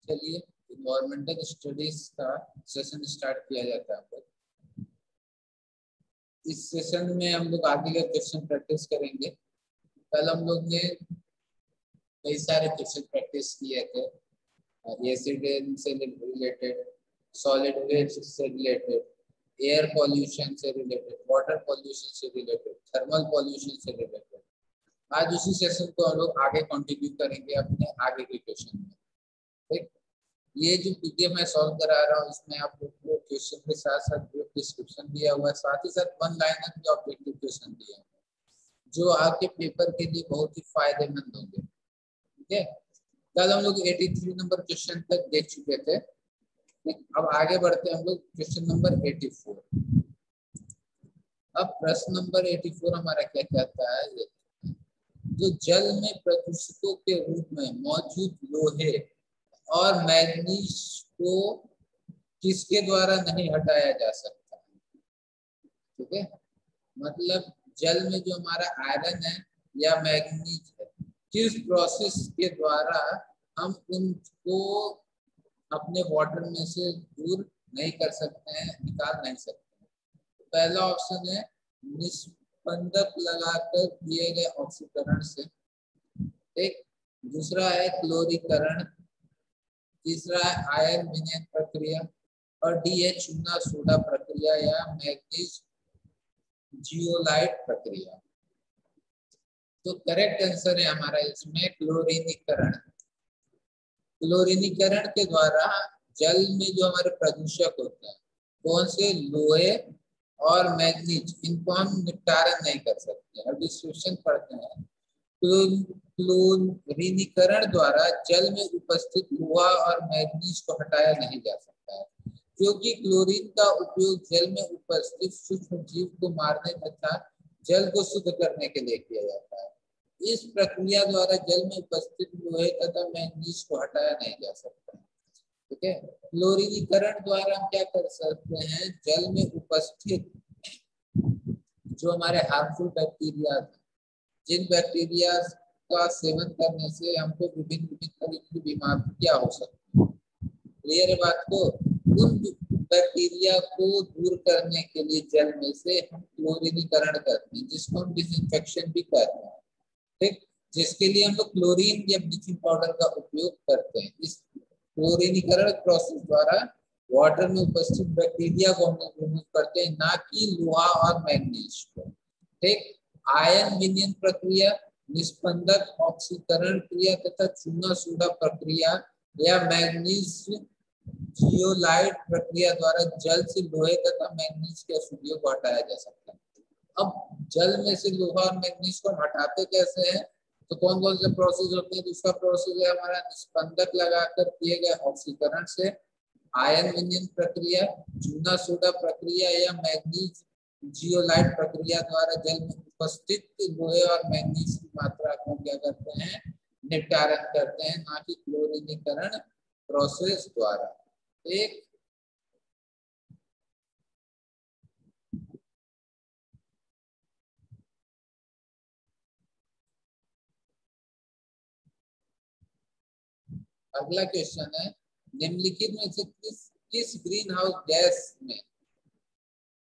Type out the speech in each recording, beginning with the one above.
चलिए environmental studies का session start किया जाता है। इस सेशन में हम लोग आगे का क्वेश्चन प्रैक्टिस करेंगे। कल हम लोग ने कई सारे क्वेश्चन प्रैक्टिस किए थे, एसिड से रिलेटेड, सॉलिड वेस्ट से रिलेटेड, एयर पॉल्यूशन से रिलेटेड, वाटर पॉल्यूशन से रिलेटेड, थर्मल पॉल्यूशन से रिलेटेड। आज उसी सेशन को हम लोग आगे कंटिन्यू करेंगे अपने आगे के क्वेश्चन में। ठीक, ये जो पीडीएफ मैं सॉल्व करा रहा हूँ इसमें आप लोग को क्वेश्चन के साथ साथ ग्रुप डिस्क्रिप्शन दिया हुआ है, साथ ही साथ वन लाइनर भी ऑब्जेक्टिव क्वेश्चन दिया है जो आपके पेपर के लिए बहुत ही फायदेमंद होंगे। ठीक है, कल हम लोग 83 नंबर क्वेश्चन तक देख चुके थे। अब आगे बढ़ते हैं हम लोग क्वेश्चन नंबर 84। अब प्रश्न नंबर 84 हमारा क्या कहता है, जो जल में प्रदूषकों के रूप में मौजूद लोहे और मैग्नीज को किसके द्वारा नहीं हटाया जा सकता। ठीक है, मतलब जल में जो हमारा आयरन है या मैग्नीज है, किस प्रोसेस के द्वारा हम उनको अपने वाटर में से दूर नहीं कर सकते हैं, निकाल नहीं सकते। पहला ऑप्शन है निस्पंदक लगाकर किए गए ऑक्सीकरण से, एक दूसरा है क्लोरीकरण, तीसरा है आयन विनयन प्रक्रिया, और डी है चूना सोडा प्रक्रिया या मैग्नीज जियोलाइट प्रक्रिया। तो करेक्ट आंसर है हमारा इसमें क्लोरीनीकरण। क्लोरीनीकरण के द्वारा जल में जो हमारे प्रदूषक होते हैं, कौन से, लोहे और मैग्नीज, इनको हम निपटारण नहीं कर सकते। अब डिस्क्रिप्शन पढ़ते हैं। क्लोरीनीकरण द्वारा जल में उपस्थित लोहा और मैग्नीज को हटाया नहीं जा सकता है, क्योंकि क्लोरीन का उपयोग जल में उपस्थित सूक्ष्म जीव को मारने तथा जल को शुद्ध करने के लिए किया जाता है। इस प्रक्रिया द्वारा जल में उपस्थित लोहे तथा मैग्नीज को हटाया नहीं जा सकता। ठीक है, क्लोरीनीकरण द्वारा हम क्या कर सकते हैं, जल में उपस्थित जो हमारे हार्मफुल बैक्टीरिया, जिन बैक्टीरिया का सेवन करने से हमको विभिन्न विभिन्न तरह की बीमारियां हो सकती है, क्लियर है बात को, उन बैक्टीरिया को दूर करने के लिए जल में से हम क्लोरीनीकरण करते हैं, जिसको हम डिसइंफेक्शन भी करते हैं। ठीक, जिसके लिए हम लोग क्लोरीन या ब्लीचिंग पाउडर का उपयोग करते हैं। इस क्लोरीनीकरण प्रोसेस द्वारा वाटर में उपस्थित बैक्टीरिया को हम लोग रिमूव करते हैं, ना कि लोहा और मैग्नीज को। ठीक, आयन विनयन प्रक्रिया, निस्पंदक ऑक्सीकरण क्रिया तथा चूना सोडा प्रक्रिया या मैग्नीज जियोलाइट प्रक्रिया द्वारा जल से लोहे तथा मैग्नीज के अशुद्धियों को हटाया जा सकता है। अब जल में से लोहा और मैग्नीज को हटाते कैसे हैं, तो कौन कौन से प्रोसेस होते हैं। दूसरा प्रोसेस है हमारा निस्पंदक लगाकर किए गए ऑक्सीकरण से, आयन विनयन प्रक्रिया, चूना सोडा प्रक्रिया या मैग्नीज जियोलाइट प्रक्रिया द्वारा जल में उपस्थित लोहे और मैग्नीज की मात्रा को क्या करते हैं, निपटारण करते हैं, ना कि क्लोरीनीकरण प्रोसेस द्वारा। एक अगला क्वेश्चन है, निम्नलिखित में से किस ग्रीन हाउस गैस में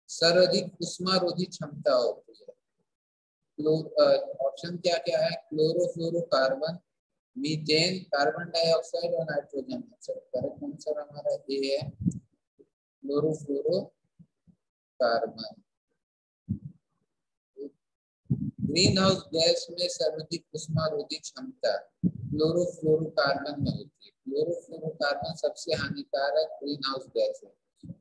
सर्वाधिक उष्मारोधी क्षमता होती है। ऑप्शन क्या क्या है, क्लोरोफ्लोरोकार्बन, मीथेन, कार्बन डाइऑक्साइड और नाइट्रोजन ऑक्साइड। करेक्ट आंसर हमारा ए है, क्लोरोफ्लोरोकार्बन। ग्रीन हाउस गैस में सर्वाधिक उष्मारोधी क्षमता क्लोरोफ्लोरोकार्बन में होती है। क्लोरोफ्लोरोकार्बन सबसे हानिकारक ग्रीन हाउस गैस है,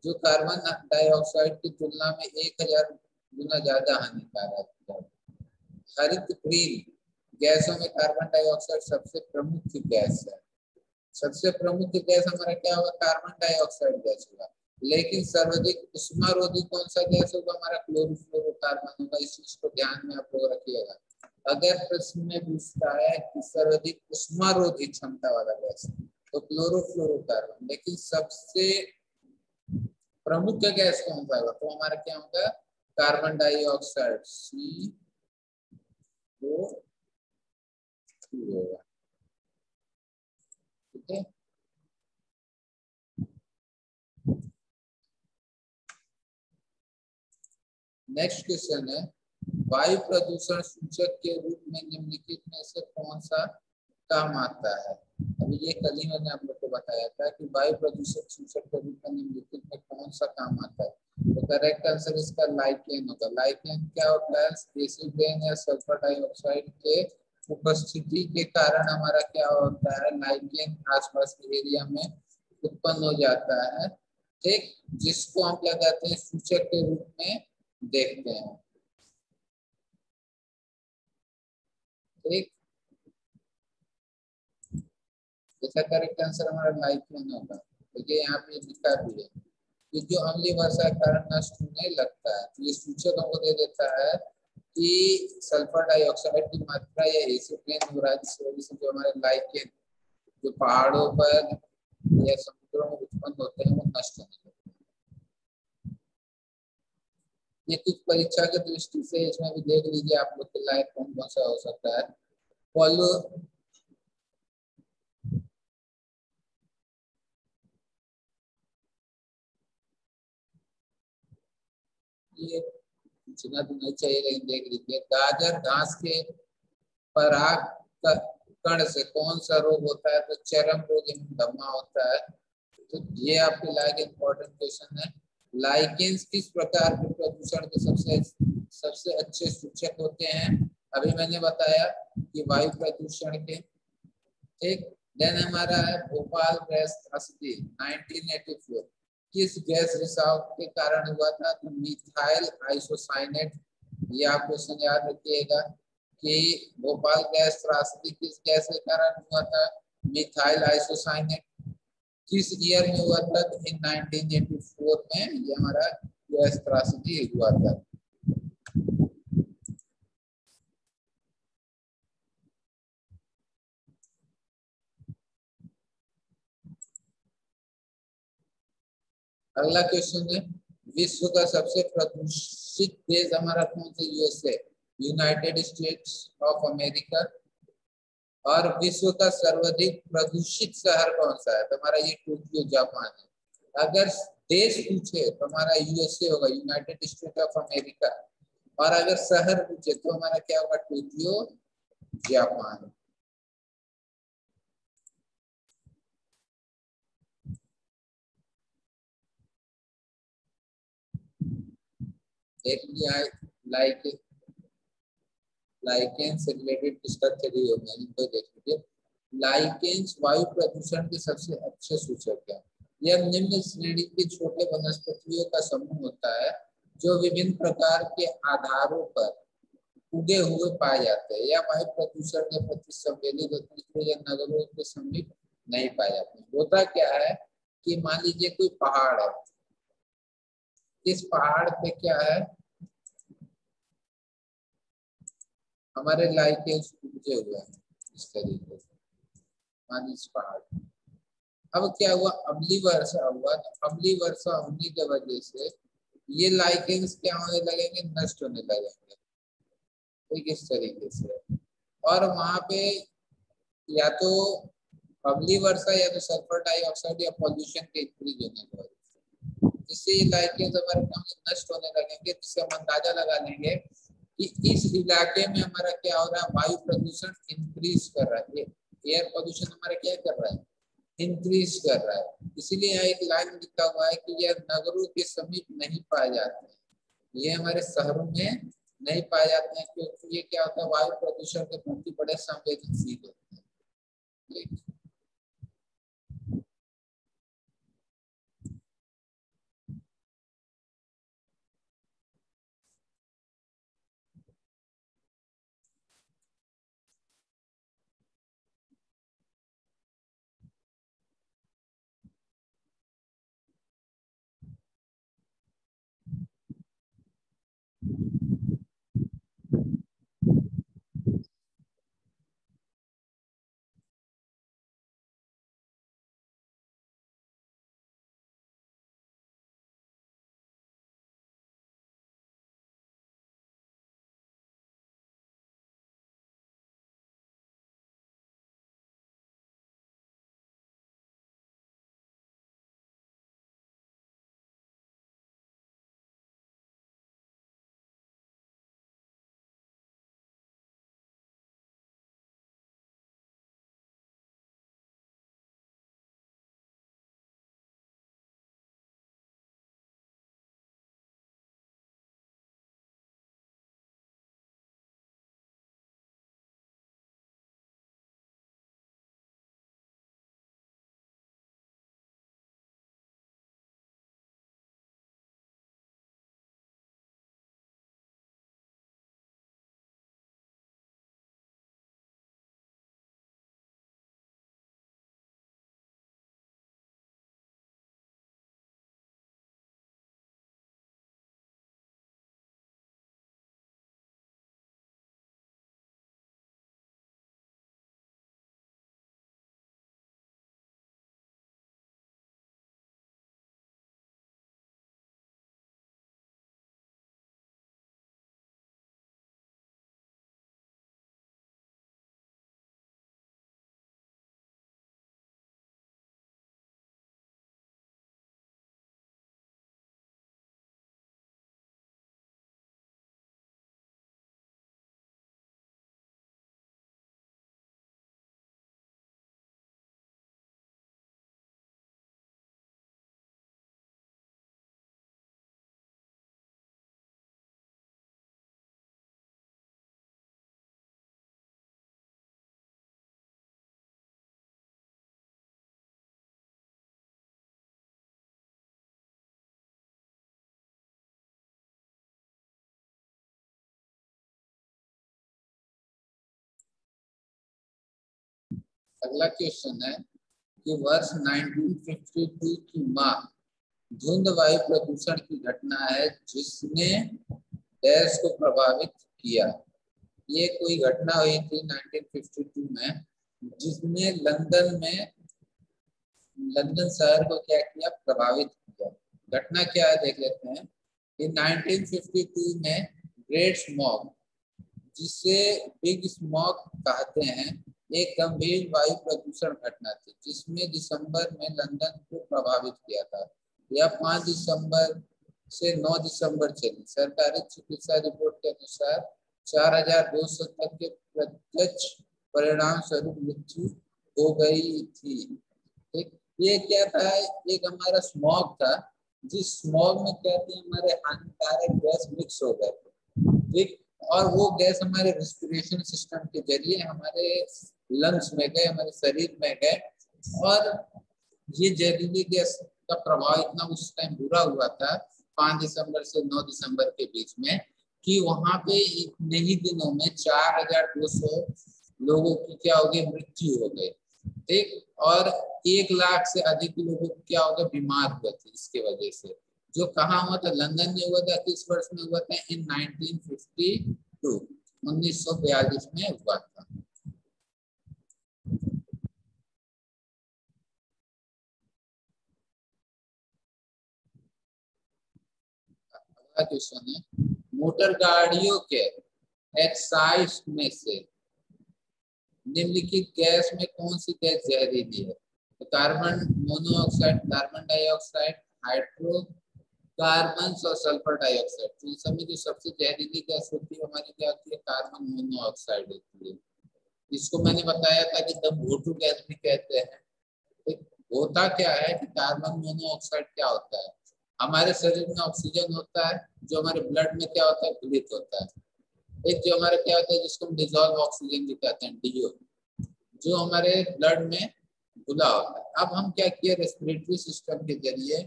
जो कार्बन डाइऑक्साइड की तुलना में 1000 गुना ज्यादा हानिकारक है। हरित ग्रीन गैसों में कार्बन डाइऑक्साइड सबसे प्रमुख गैस है। सबसे प्रमुख गैस हमारा क्या होगा, कार्बन डाइऑक्साइड गैस होगा। लेकिन सर्वाधिक उष्मारोधी कौन सा गैस होगा, हमारा क्लोरोफ्लोरोकार्बन होगा। इस चीज को ध्यान में आप लोग रखिएगा। अगर प्रश्न में पूछता है कि सर्वाधिक उष्मारोधी क्षमता वाला गैस, तो क्लोरोफ्लोरोकार्बन। लेकिन सबसे प्रमुख गैस कौन सा होगा, तो हमारा क्या होगा, कार्बन डाइऑक्साइड, CO2 होगा। ठीक है, नेक्स्ट क्वेश्चन है, वायु प्रदूषण सूचक के रूप में निम्नलिखित में से कौन सा काम आता है? अभी ये कल ही मैंने आप लोग को बताया था कि वायु प्रदूषण सूचक के रूप में निम्नलिखित में कौन सा काम आता है। तो करेक्ट आंसर इसका लाइकेन होगा। लाइकेन क्या होता है? एसिड रेन या सल्फर डाइऑक्साइड के उपस्थिति के कारण हमारा क्या होता है, लाइकेन आसपास के एरिया में उत्पन्न हो जाता है, ठीक, जिसको हम क्या कहते हैं, सूचक के रूप में देखते हैं, ठीक। इसका करेक्ट आंसर हमारा लाइकेन होगा। देखिए यहाँ पे लिखा भी है कि जो अम्लीय वर्षा के कारण नष्ट होने लगता है, तो ये सूचक हमको दे देता है कि सल्फर डाइऑक्साइड की मात्रा या एसिड रेन हो रहा है, जिसकी वजह से जो हमारे लाइकेन जो पहाड़ों पर या समुद्रों में उत्पन्न होते हैं वो नष्ट होने लगते हैं। ये कुछ परीक्षा के दृष्टि से इसमें भी देख लीजिए आप लोग के लायक कौन कौन सा हो सकता है। पॉलो ये पूछना तो नहीं चाहिए, लेकिन देख लीजिए, गाजर घास के पराग कण से कौन सा रोग होता है? तो चरम रोग एवं दमा होता है। तो ये आपके लायक इम्पोर्टेंट क्वेश्चन है। लाइकेंस किस प्रकार के प्रदूषण के सबसे सबसे अच्छे सूचक होते हैं? अभी मैंने बताया कि वायु प्रदूषण के, ठीक। देन हमारा है भोपाल गैस त्रासदी 1984 किस गैस रिसाव के कारण हुआ था? तो मिथाइल आइसोसाइनेट। ये आप क्वेश्चन याद रखिएगा कि भोपाल गैस त्रासदी किस गैस के कारण हुआ था? Methyl isocyanate. किस ईयर में हुआ था? इन 1984 में ये हमारा गैस त्रासदी हुआ था। अगला क्वेश्चन है, विश्व का सबसे प्रदूषित देश हमारा कौन सा? USA, United states of America. और विश्व का सर्वाधिक प्रदूषित शहर कौन सा है? तो हमारा ये टोक्यो जापान है। अगर देश पूछे तो हमारा यूएसए होगा, यूनाइटेड स्टेट ऑफ अमेरिका। और अगर शहर पूछे तो हमारा क्या होगा? Tokyo Japan. एक लाइक लाइकेन से रिलेटेड स्ट्रक्चर ही होगा, इनको देख लीजिए। लाइकेन्स वायु प्रदूषण के सबसे अच्छे सूचक है। यह निम्न श्रेणी के छोटे वनस्पतियों का समूह होता है जो विभिन्न प्रकार के आधारों पर उगे हुए पाए जाते हैं। यह वायु प्रदूषण के प्रति संवेदनशील होते हैं, इसलिए यह नगरों के समीप नहीं पाए जाते। होता क्या है कि मान लीजिए कोई पहाड़ है, इस पहाड़ पे क्या है, हमारे लाइकेन्स उगे हुए हैं इस तरीके से, मान इस पहाड़। अब क्या हुआ, अम्लीय वर्षा हुआ, तो अम्लीय वर्षा होने की वजह से ये लाइकेंस क्या होने लगेंगे? नष्ट होने लगेंगे, ठीक, इस तरीके से। और वहां पे या तो अम्लीय वर्षा या तो सल्फर डाइऑक्साइड या पॉल्यूशन के इंक्रीज होने की वजह से, जिससे ये लाइकेंस हमारे काम से नष्ट होने लगेंगे, जिससे हम अंदाजा लगा लेंगे कि इस इलाके में हमारा क्या हो रहा है, वायु प्रदूषण इंक्रीज कर रहा है, एयर पॉल्यूशन हमारा क्या कर रहा है, इंक्रीज कर रहा है। इसीलिए यहाँ एक लाइन लिखा हुआ है कि यह नगरों के समीप नहीं पाए जाते हैं, ये हमारे शहरों में नहीं पाए जाते हैं, क्योंकि ये क्या होता है, वायु प्रदूषण के प्रति बड़े संवेदनशील होते हैं, ठीक। अगला क्वेश्चन है कि वर्ष 1952 की माह धुंध वायु प्रदूषण की घटना है जिसने देश को प्रभावित किया। ये कोई घटना हुई थी 1952 में जिसने लंदन शहर को क्या किया, प्रभावित किया। घटना क्या है देख लेते हैं। इन 1952 में ग्रेट स्मॉग, जिसे बिग स्मॉग कहते हैं, एक गंभीर वायु प्रदूषण घटना थी जिसमें दिसंबर में लंदन को प्रभावित किया था। यह 5 दिसंबर से 9 दिसंबर चली। सरकारी चिकित्सा रिपोर्ट के अनुसार 4200 तक के प्रत्यक्ष परिणाम स्वरूप मृत्यु हो गई थी। ठीक, ये क्या था, एक हमारा स्मॉग था, जिस स्मॉग में क्या थे, हमारे हानिकारक गैस मिक्स हो गए थे। ठीक, और वो गैस हमारे रेस्पिरेशन सिस्टम के जरिए हमारे लंग्स में गए, हमारे शरीर में गए, और ये जहरीली गैस का प्रभाव इतना उस टाइम बुरा हुआ था 5 दिसंबर से 9 दिसंबर के बीच में कि वहां पे इतने ही दिनों में 4200 लोगों की क्या हो गई, मृत्यु हो गई। ठीक, और 1 लाख से अधिक लोगों को क्या होगा, बीमार हुए थे इसके वजह से। जो कहाँ हुआ था, लंदन में हुआ था। किस वर्ष में हुआ था, इन 1952, 1942 में हुआ था। अगला क्वेश्चन है, मोटर गाड़ियों के एक्साइस्ट में से निम्नलिखित गैस में कौन सी गैस जहरीली है? तो carbon monoxide, carbon dioxide, hydrocarbon और सल्फर डाइऑक्साइड। तो इन सब में जो सबसे जहरीली गैस होती है हमारी क्या होती है, कार्बन मोनोऑक्साइड होती है। इसको मैंने बताया था कि दम घोटू गैस भी कहते हैं। होता क्या है कि कार्बन मोनोऑक्साइड क्या होता है, हमारे शरीर में ऑक्सीजन होता है जो हमारे ब्लड में क्या होता है, घुलित होता है। एक जो हमारे क्या होता है जिसको हम डिजॉल्व ऑक्सीजन भी कहते हैं, डीओ, जो हमारे ब्लड में घुला होता है। अब हम क्या किए, रेस्पिरेटरी सिस्टम के जरिए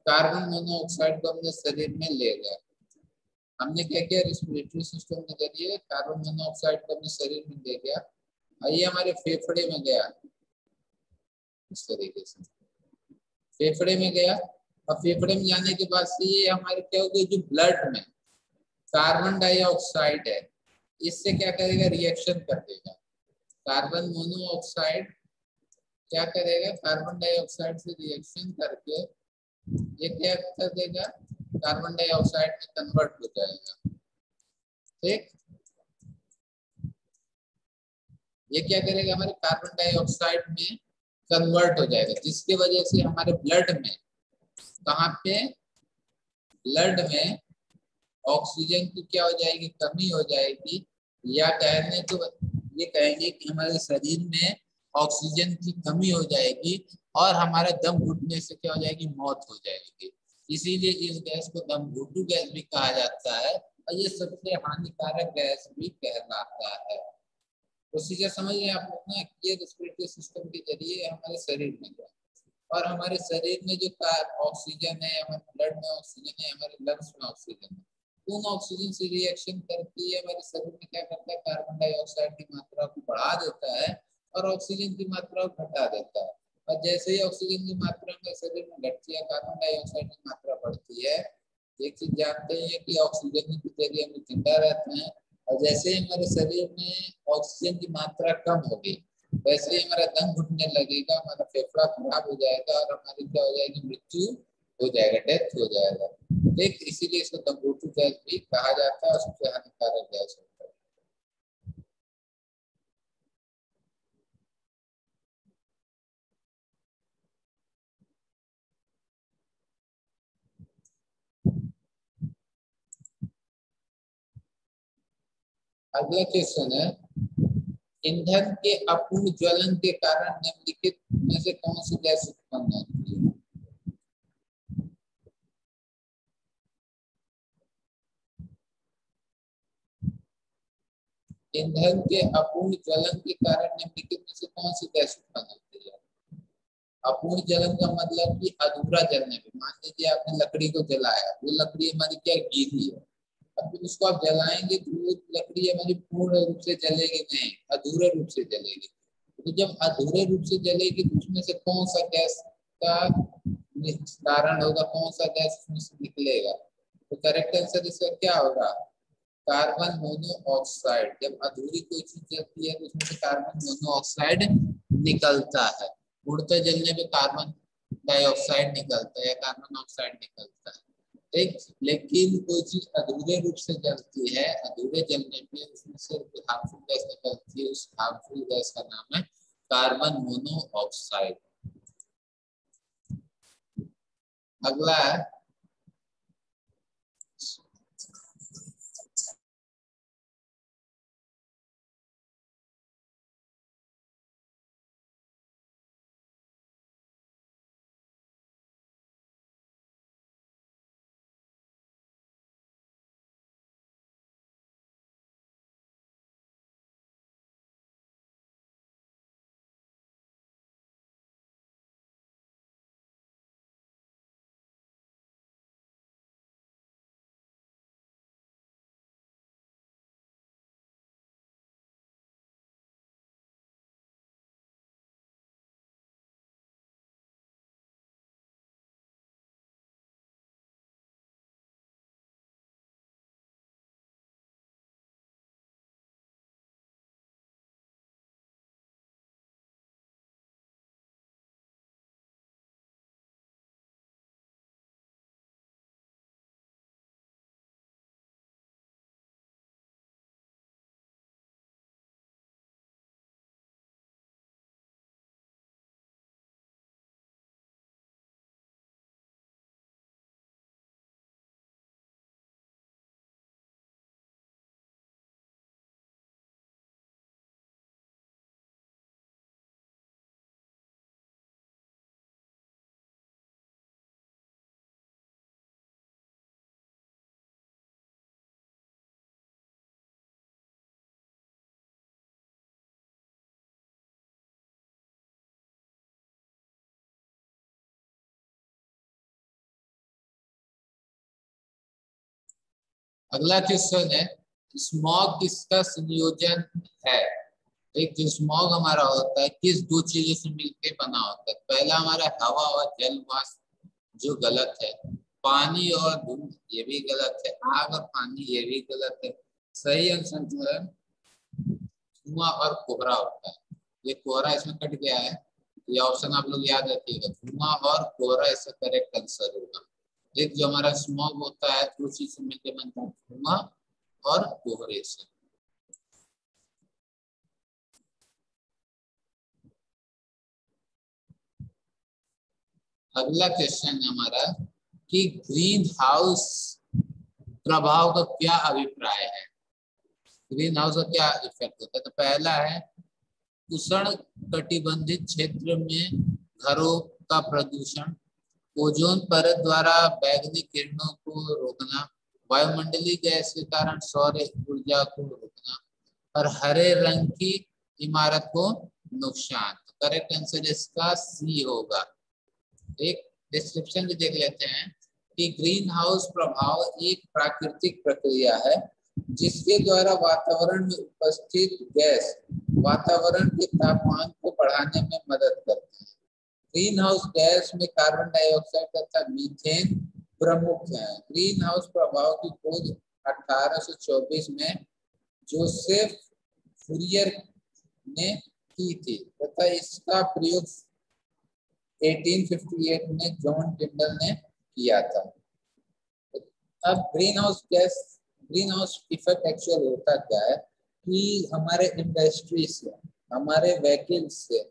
कार्बन मोनोऑक्साइड को अपने शरीर में ले गए। हमने क्या किया, रेस्पिरेटरी सिस्टम के जरिए कार्बन मोनोऑक्साइड को अपने शरीर में ले गया, और ये हमारे फेफड़े में गया। इस तरीके से फेफड़े में गया, और फेफड़े में जाने के बाद से ये हमारे क्या हो गया, जो ब्लड में कार्बन डाइऑक्साइड है इससे क्या करेगा, रिएक्शन कर देगा। कार्बन मोनोऑक्साइड क्या करेगा, कार्बन डाइऑक्साइड से रिएक्शन करके ये क्या कर देगा, कार्बन डाइऑक्साइड में कन्वर्ट हो जाएगा। ठीक, ये क्या करेगा, हमारे कार्बन डाइऑक्साइड में कन्वर्ट हो जाएगा, जिसकी वजह से हमारे ब्लड में, कहाँ पे, ब्लड में ऑक्सीजन की क्या हो जाएगी, कमी हो जाएगी। या कहने तो ये कहेंगे कि हमारे शरीर में ऑक्सीजन की कमी हो जाएगी और हमारा दम घुटने से क्या हो जाएगी, मौत हो जाएगी। इसीलिए इस गैस को दम घुटू गैस भी कहा जाता है, और ये सबसे हानिकारक गैस भी कहलाता है। प्रोसीजर समझ रहे हैं आप लोग ना, ये रेस्पिरेटरी सिस्टम के जरिए हमारे शरीर में गया, और हमारे शरीर में जो ऑक्सीजन है, हमारे ब्लड में ऑक्सीजन है, हमारे लंग्स में ऑक्सीजन है, उन ऑक्सीजन से रिएक्शन करके हमारे शरीर में क्या करता है, कार्बन डाइऑक्साइड की मात्रा को बढ़ा देता है और ऑक्सीजन की मात्रा को घटा देता है। और जैसे ही ऑक्सीजन की मात्रा में शरीर में घटती है, कार्बन डाइऑक्साइड की मात्रा बढ़ती है। एक चीज जानते हैं कि ऑक्सीजन के जरिए हम जिंदा रहते हैं, और जैसे ही हमारे शरीर में ऑक्सीजन की मात्रा कम होगी वैसे ही हमारा दम घुटने लगेगा, हमारा फेफड़ा खराब हो जाएगा और हमारी क्या हो जाएगी, मृत्यु हो जाएगा, डेथ हो जाएगा। ठीक, इसीलिए इसको दमघोटू गैस भी कहा जाता है और सबसे हानिकारक गैस होता है। अगला क्वेश्चन है, ईंधन के अपूर्ण ज्वलन के कारण निम्नलिखित में से कौन सी गैस उत्पन्न होती है? ईंधन के अपूर्ण ज्वलन के कारण निम्नलिखित में से कौन सी गैस उत्पन्न होती है? अपूर्ण जलन का मतलब कि अधूरा जलने में। मान लीजिए आपने लकड़ी को जलाया, वो लकड़ी हमारी क्या, गीली है। अब फिर उसको आप जलाएंगे तो वो लकड़ी हमारी पूर्ण रूप से जलेगी नहीं, अधूरे रूप से जलेगी। तो जब अधूरे रूप से जलेगी तो उसमें से कौन सा गैस का कारण होगा, कौन सा गैस उसमें से निकलेगा? तो करेक्ट आंसर इसका क्या होगा? Carbon monoxide. जब अधूरी कोई चीज जलती है तो उसमें से कार्बन मोनोऑक्साइड निकलता है। उड़ते जलने पे कार्बन डाइऑक्साइड निकलता है या कार्बन ऑक्साइड निकलता है, ठीक। लेकिन कोई चीज अधूरे रूप से जलती है, अधूरे जलने पे उसमें से हार्मफुल गैस निकलती है, उस हार्मफुल गैस का नाम है कार्बन मोनोऑक्साइड। अगला है अगला क्वेश्चन है, स्मॉग किसका संयोजन है? एक जो स्मॉग हमारा होता है किस दो चीजों से मिलकर बना होता है? पहला हमारा हवा और जल वाष्प, जो गलत है। पानी और धूल, ये भी गलत है। आग और पानी, ये भी गलत है। सही आंसर जो है धुआं और कोहरा होता है। ये कोहरा इसमें कट गया है, ये ऑप्शन आप लोग याद रखिएगा, धुआं और कोहरा इसका करेक्ट आंसर होगा। एक जो हमारा स्मॉग होता है दो चीज से मिलकर बनता है, धुआं और कोहरे से। अगला क्वेश्चन है हमारा कि ग्रीन हाउस प्रभाव का क्या अभिप्राय है? ग्रीन हाउस का क्या इफेक्ट होता है? तो पहला है उष्ण कटिबंधित क्षेत्र में घरों का प्रदूषण, ओजोन परत द्वारा बैगनी किरणों को रोकना, वायुमंडलीय गैस के कारण सौर ऊर्जा को रोकना, और हरे रंग की इमारत को नुकसान। तो करेक्ट आंसर इसका सी होगा। एक डिस्क्रिप्शन भी देख लेते हैं कि ग्रीन हाउस प्रभाव एक प्राकृतिक प्रक्रिया है जिसके द्वारा वातावरण में उपस्थित गैस वातावरण के तापमान को बढ़ाने में मदद करती है। ग्रीन हाउस गैस में कार्बन डाइऑक्साइड तथा मीथेन प्रमुख है। ग्रीन हाउस प्रभाव की खोज 1824 में जोसेफ फूरियर ने की थी तथा इसका प्रयोग 1858 में जॉन टिंडल ने किया था। अब ग्रीन हाउस इफेक्ट एक्चुअल होता क्या है कि हमारे इंडस्ट्री से, हमारे व्हीकल से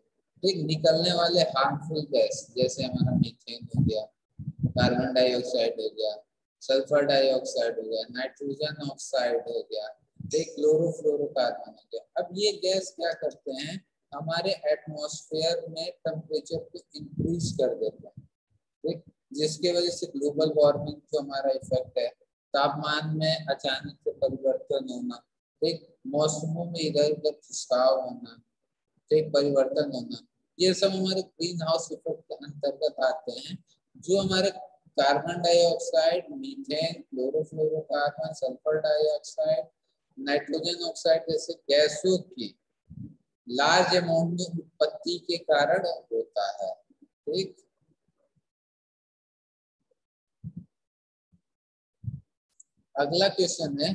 ठीक निकलने वाले हार्मफुल गैस, जैसे हमारा मीथेन हो गया, कार्बन डाइऑक्साइड हो गया, सल्फर डाइऑक्साइड हो गया, नाइट्रोजन ऑक्साइड हो गया, क्लोरोफ्लोरोकार्बन हो गया। अब ये गैस क्या करते हैं, हमारे एटमॉस्फेयर में टेम्परेचर को इंक्रीज कर देते हैं, ठीक, जिसके वजह से ग्लोबल वार्मिंग जो हमारा इफेक्ट है, तापमान में अचानक से परिवर्तन होना, ठीक, मौसमों में इधर उधर खिसकाव होना, ठीक, परिवर्तन होना, ये सब हमारे ग्रीन हाउस इफेक्ट के अंतर्गत आते हैं। जो हमारे carbon dioxide, methane, chlorofluorocarbon, sulphur dioxide, nitrogen oxide जैसे गैसों की लार्ज अमाउंट में उत्पत्ति के कारण होता है। ठीक, अगला क्वेश्चन है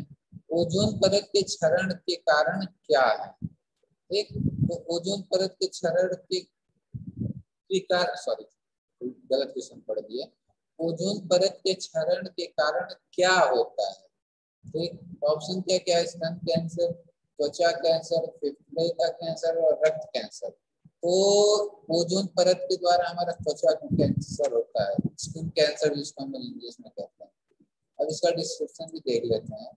ओजोन परत के क्षरण के कारण क्या है। ठीक, तो ओजोन परत के क्षरण के कारण, सॉरी गलत क्वेश्चन पढ़ दिया। ओजोन परत के क्षरण के कारण क्या होता है। ठीक, ऑप्शन क्या क्या है, स्तन कैंसर, त्वचा कैंसर, फेफड़े का कैंसर और रक्त कैंसर। तो ओजोन परत के द्वारा हमारा त्वचा का कैंसर होता है, स्किन कैंसर जिसको हम इंग्लिश में कहते हैं। अब इसका डिस्क्रिप्शन भी देख लेते हैं।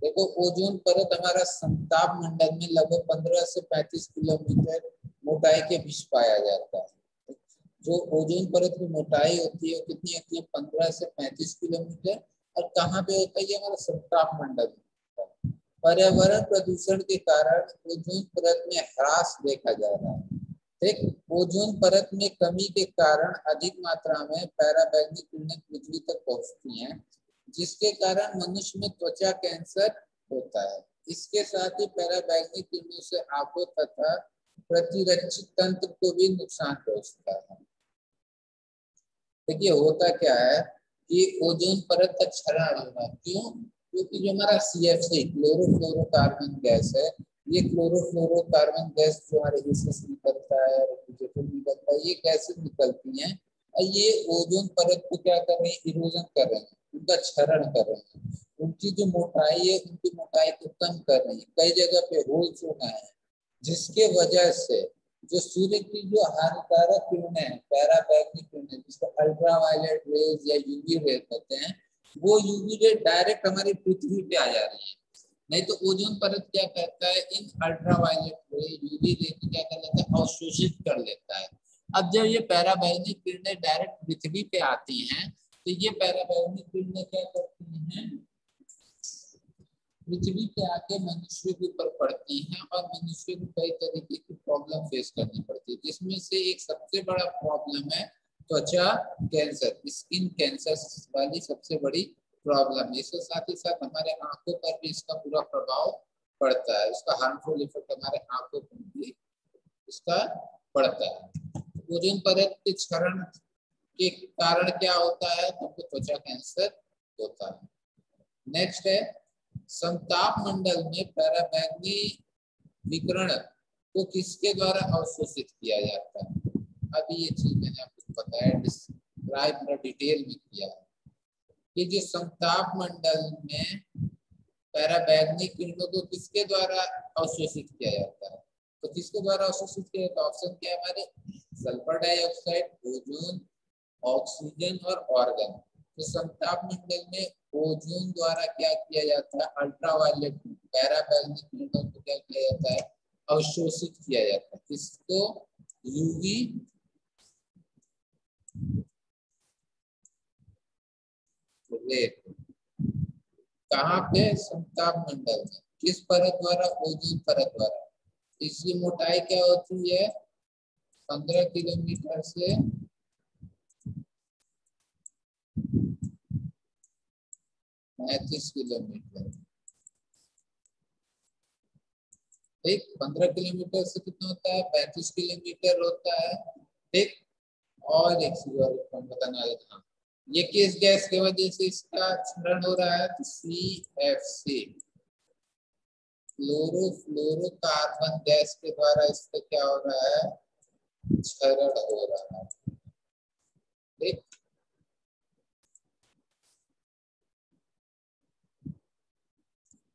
देखो, ओजोन परत हमारा समताप मंडल में लगभग 15 से 35 किलोमीटर मोटाई के बीच पाया जाता है। जो ओजोन परत की मोटाई होती है वो कितनी होती है, 15 से 35 किलोमीटर। और कहाँ पे होता है ये, हमारा समताप मंडल में। पर्यावरण प्रदूषण के कारण ओजोन परत में ह्रास देखा जा रहा है। ठीक, ओजोन परत में कमी के कारण अधिक मात्रा में पैराबैंगनी किरणें पृथ्वी तक पहुंचती हैं, जिसके कारण मनुष्य में त्वचा कैंसर होता है। इसके साथ ही पैराबैंगनी किरणों से आंखों तथा प्रतिरक्षी तंत्र को भी नुकसान पहुंचता है। देखिए होता क्या है कि ओजोन परत का क्षरण होगा, क्यों? क्योंकि जो हमारा CFC क्लोरोफ्लोरोकार्बन गैस है, ये क्लोरोफ्लोरोकार्बन गैस जो हमारे एसी से निकलता है, रेफ्रिजरेटर निकलता है, ये गैसेस निकलती हैं और ये ओजोन परत को क्या कर रहे हैं, इरोजन कर रहे हैं, उनका क्षरण कर रहे हैं। उनकी जो मोटाई है, उनकी मोटाई को कम कर रही है, कई जगह पे होल्स हो गए हैं, जिसके वजह से जो सूर्य की जो हानिकारक किरणें हैं, पैराबैंगनी किरणें जिसको अल्ट्रावायलेट रेज या यूवी रेज कहते हैं, वो यूवी रे डायरेक्ट हमारी पृथ्वी पे आ जा रही है। नहीं तो ओजोन परत क्या करता है, इन अल्ट्रावायलेट रे यूवी रे को क्या कर लेता है, अवशोषित कर लेता है। अब जब ये पैराबैंगनी किरणें डायरेक्ट पृथ्वी पे आती हैं, तो ये पैराबैंगनी किरणें क्या करती हैं, पृथ्वी पे आके मनुष्य के ऊपर पड़ती हैं और मनुष्य को कई तरीके की प्रॉब्लम फेस करनी पड़ती है, जिसमें से एक सबसे बड़ा प्रॉब्लम है त्वचा कैंसर, स्किन कैंसर वाली सबसे बड़ी प्रॉब्लम है। इसके साथ ही साथ हमारे आंखों पर भी इसका पूरा प्रभाव पड़ता है, इसका हार्मफुल इफेक्ट हमारे आंखों पर भी इसका पड़ता है। ओजोन परत के क्षरण के कारण क्या होता है, हमको त्वचा कैंसर होता है। नेक्स्ट है समताप मंडल में पैराबैंगनी विकिरण को किसके द्वारा अवशोषित किया जाता है। अभी ये चीज मैंने आपको बताया, डिस्क्राइब पूरा डिटेल में किया है कि जो समताप मंडल में पैराबैंगनी किरणों को किसके द्वारा अवशोषित किया जाता है। तो किसके द्वारा अवशोषित किया जाता है, ऑप्शन क्या है हमारे, सल्फर डाइऑक्साइड, ओजोन, ऑक्सीजन और ऑर्गन। तो समताप मंडल में ओजोन द्वारा क्या किया जाता है, अल्ट्रावायलेट पैराबैंगनी किरणों को क्या किया जाता है, अवशोषित किया जाता है। किसको, यूवी रे। कहाँ पे, समताप मंडल में, किस परत द्वारा, ओजोन परत द्वारा। इसकी मोटाई क्या होती है, 15 किलोमीटर से 35 किलोमीटर। ठीक, 15 किलोमीटर से कितना होता है, 35 किलोमीटर होता है। ठीक, और एक चीज और बताना था, ये किस गैस की वजह से इसका क्षरण हो रहा है, तो CFC क्लोरोफ्लोरोकार्बन गैस के द्वारा इसका क्या हो रहा है, क्षरण हो रहा है। ठीक,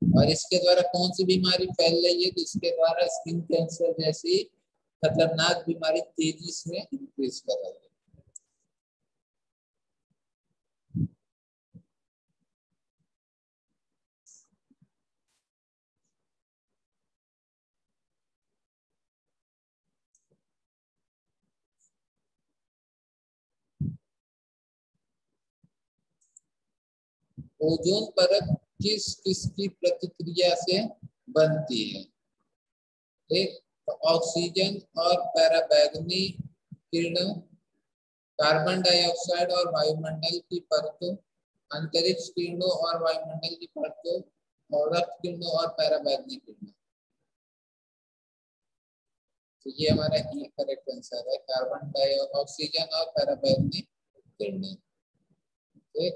और इसके द्वारा कौन सी बीमारी फैल रही है, तो इसके द्वारा स्किन कैंसर जैसी खतरनाक बीमारी तेजी से इंक्रीज कर रही है। ओजोन परत किस किसकी प्रतिक्रिया से बनती है। एक, तो ऑक्सीजन और पैराबैंगनी किरणों, कार्बन डाइऑक्साइड और वायुमंडल की परतों, अंतरिक्ष किरणों और वायुमंडल की परतों, और रक्त किरणों और पैराबैंगनी किरणों। तो ये हमारा ई करेक्ट आंसर है, कार्बन डाइऑक्सीजन और पैराबैंगनी किरणें। ठीक,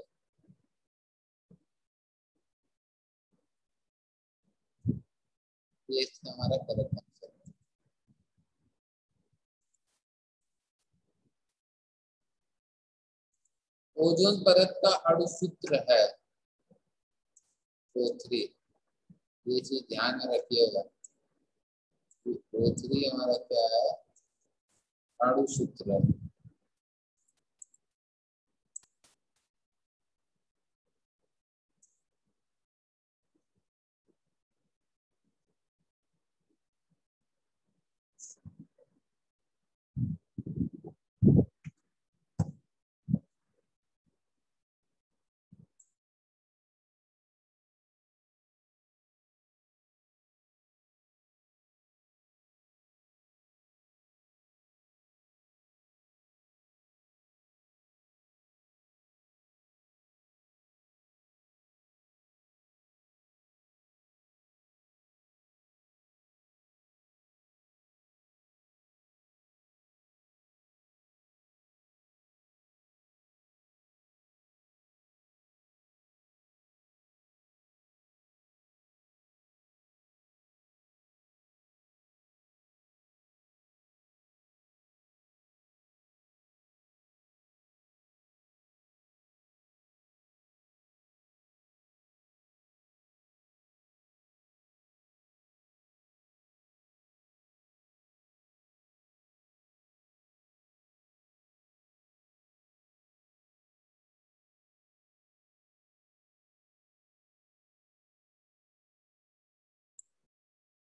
ये हमारा करेक्ट आंसर है। ओजोन परत का अणु सूत्र है O3। ये चीज ध्यान में रखिएगा, O3 हमारा क्या है, अणु सूत्र है।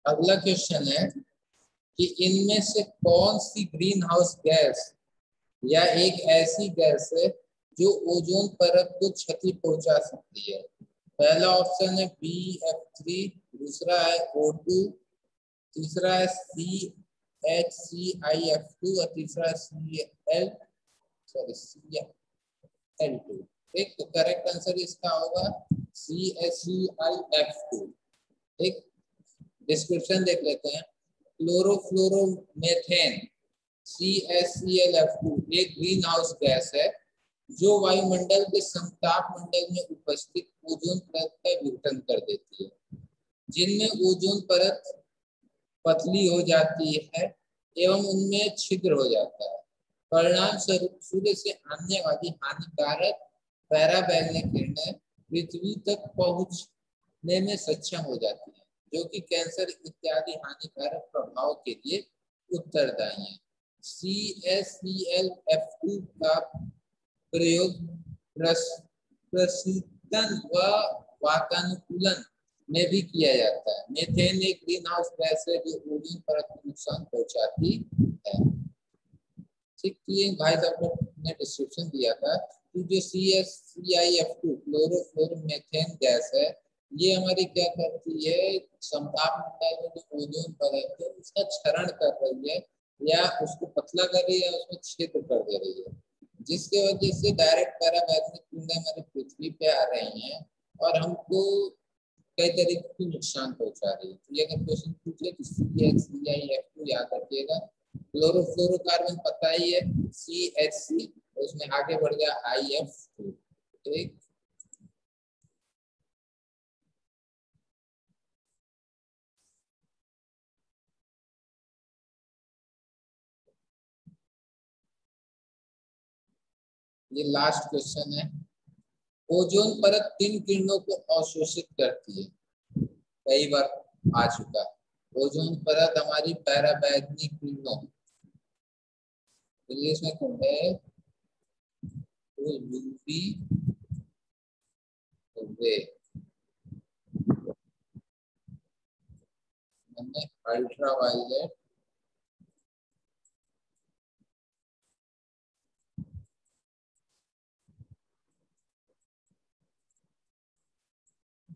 अगला क्वेश्चन है कि इनमें से कौन सी ग्रीन हाउस गैस या एक ऐसी गैस है जो ओजोन परत को क्षति पहुंचा सकती है। पहला ऑप्शन है BF3, दूसरा है O2, तीसरा है CH3ClF2 और तीसरा Cl2। ठीक, तो करेक्ट आंसर इसका होगा CH3ClF2। ठीक, डिस्क्रिप्शन देख लेते हैं। क्लोरोफ्लोरोमेथेन CH3ClF2 एक ग्रीन हाउस गैस है जो वायुमंडल के समताप मंडल में उपस्थित ओजोन परत का विघटन कर देती है, जिनमें ओजोन परत पतली हो जाती है एवं उनमें छिद्र हो जाता है। परिणाम स्वरूप सूर्य से आने वाली हानिकारक पैराबैंगनी किरणें पृथ्वी तक पहुंचने में सक्षम हो जाती है, जो कि कैंसर इत्यादि हानिकारक प्रभाव के लिए उत्तरदायी है। CH3ClF2 का प्रयोग प्रशीतन व वातानुकूलन में भी किया जाता है। मीथेन एक ग्रीन हाउस गैस है जो ओजोन परत को नुकसान पहुंचाती है। ठीक, ये भाई साहब ने डिस्क्रिप्शन दिया था कि जो CH3ClF2 क्लोरोफ्लोरोमेथेन गैस है, ये हमारी क्या करती है, समताप मंडल में जो ओजोन परत है उसका क्षरण कर रही है या उसको पतला कर रही है, उसमें छेद कर दे रही है, जिसके वजह से डायरेक्ट पैराबैंगनी किरणें हमारी पृथ्वी पे आ रही हैं और हमको कई तरीके की नुकसान पहुंचा रही है। तो ये अगर क्वेश्चन पूछे तो CH3ClF2 याद रखिएगा। क्लोरोफ्लोरोकार्बन पता ही है CH3, उसमें आगे बढ़ गया IF2। ठीक, ये लास्ट क्वेश्चन है। ओजोन परत किन किरणों को अवशोषित करती है? कई बार आ चुका। ओजोन परत हमारी पैराबैंगनी किरणों, इंग्लिश में कहते हैं यूवी रे, अल्ट्रावायलेट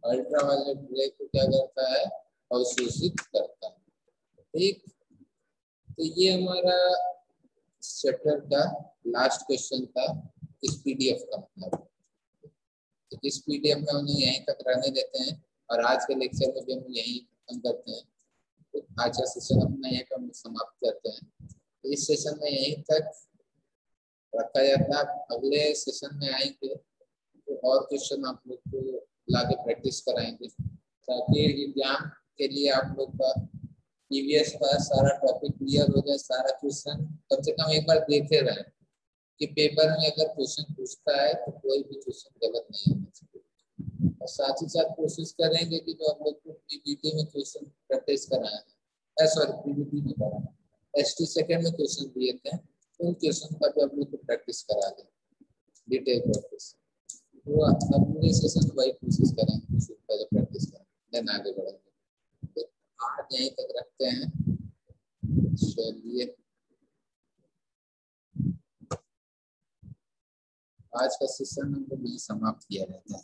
अल्ट्रावायलेट रे को क्या करता है, अवशोषित करता है। ठीक, तो ये हमारा चैप्टर का लास्ट क्वेश्चन था इस पीडीएफ का। मतलब तो इस पीडीएफ में हम यहीं तक रहने देते हैं और आज के लेक्चर में भी हम यहीं खत्म करते हैं। तो आज का सेशन अपना यहीं पर हम समाप्त करते हैं। इस सेशन में यहीं तक रखा जाता है। अगले सेशन में आएंगे तो और क्वेश्चन आप लोग को लाके प्रैक्टिस कराएंगे, ताकि एग्जाम के लिए आप लोग का प्रीवियस का सारा टॉपिक क्लियर हो जाए, सारा क्वेश्चन कम से कम एक बार देखे रहे कि पेपर में अगर क्वेश्चन पूछता है तो कोई भी क्वेश्चन गलत नहीं होना चाहिए। और साथ ही साथ कोशिश करेंगे कि जो हम लोग को पीपीटी में क्वेश्चन प्रैक्टिस कराए हैं, सॉरी पीपीटी में कराए, एसटी सेकंड में क्वेश्चन दिए थे, उन क्वेश्चन का भी हम लोग को प्रैक्टिस करा दें, डिटेल प्रैक्टिस। तो अगले सेशन में वही कोशिश करेंगे, पहले प्रैक्टिस करें देन आगे बढ़ेंगे। तो आज यहीं तक रखते हैं। चलिए, आज का सेशन हम लोग समाप्त किया रहता है।